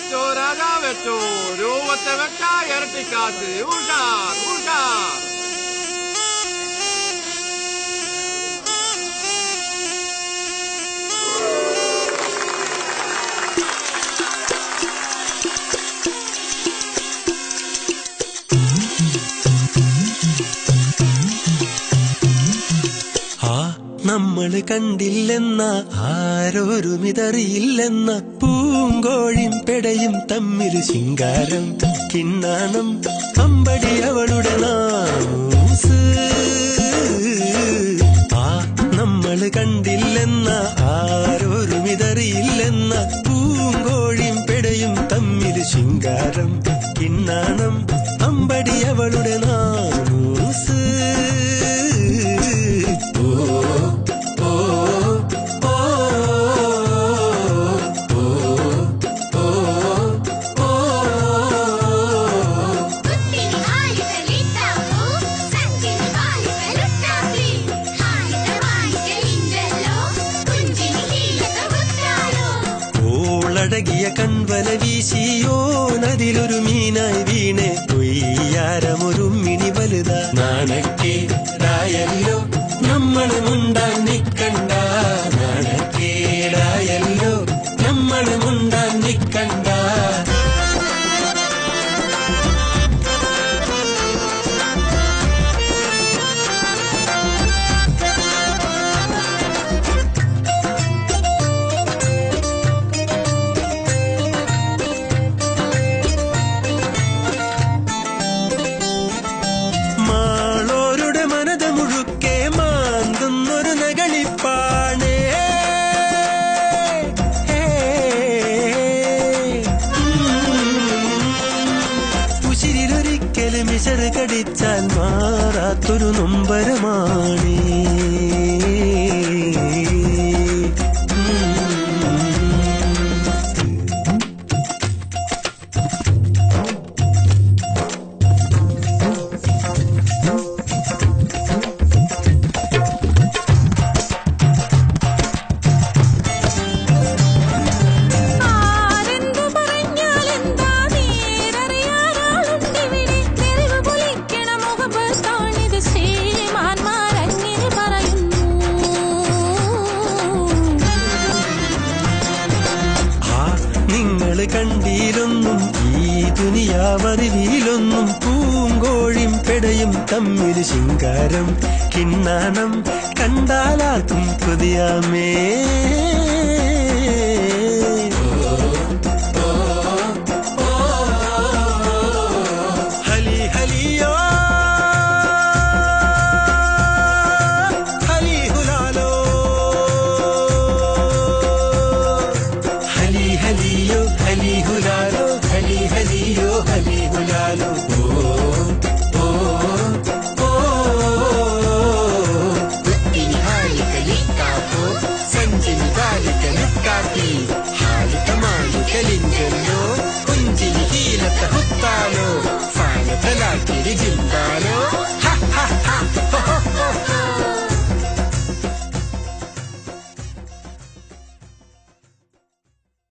വെച്ചോ രാജാ വെച്ചോ രൂപത്തെ വെക്ക ഇരട്ടിക്കാറ്റ് ഉൾക്കാർ ഉൾക്കാർ നമ്മള് കണ്ടില്ലെന്ന ആരോരുമിതറിയില്ലെന്ന പൂങ്കോഴിയും പെടയും തമ്മിൽ ശിങ്കാരം കിണ്ണാണം അമ്പടി അവളുടെ നാമൂസ് നമ്മള് കണ്ടില്ലെന്ന ആരോരുമിതറിയില്ലെന്ന പൂങ്കോഴിയും പെടയും തമ്മിൽ ശിങ്കാരം കിണ്ണാണം അമ്പടി അവളുടെ നാമൂസ് ിയ കൺവല വീശിയോ നദിലൊരു മീനായി വീണെ കൊയ്യാരമൊരു മിണി വലുത നാണക്കേടായല്ലോ നമ്മള് മുണ്ടാൻ നിക്കണ്ട നാണക്കേടായല്ലോ നമ്മള് മുണ്ടാൻ നിക്കണ്ട മിശറ് കടിച്ചാൽ മാറാത്തൊരു നൊമ്പരമാണ് കണ്ടിയിലൊന്നും ഈ ദുനിയാവറിവിലൊന്നും പൂങ്കോഴിയും പെടയും തമ്മിൽ ശിങ്കാരം കിണ്ണാണം കണ്ടാലാർക്കും കൊതിയാമേ ഹലി ഹലിയോ ഹലി ഹുലാലോ ഹലി ഹലിയോ ഹലി ഹുലാലോ ഹലി ഹലിയോ ഹലി ഹുലാലോ കുത്തിനി ഹാലിക്കലിക്കാപ്പോ സഞ്ചിനി കാലിക്കലിക്കാത്തി ഹാലിക്കമാലിക്കലിഞ്ചല്ലോ കുഞ്ചിനി ഹീലത്ത ഹുത്താലോ ഫാലത്തലാക്കിരി ജിമ്പാലോ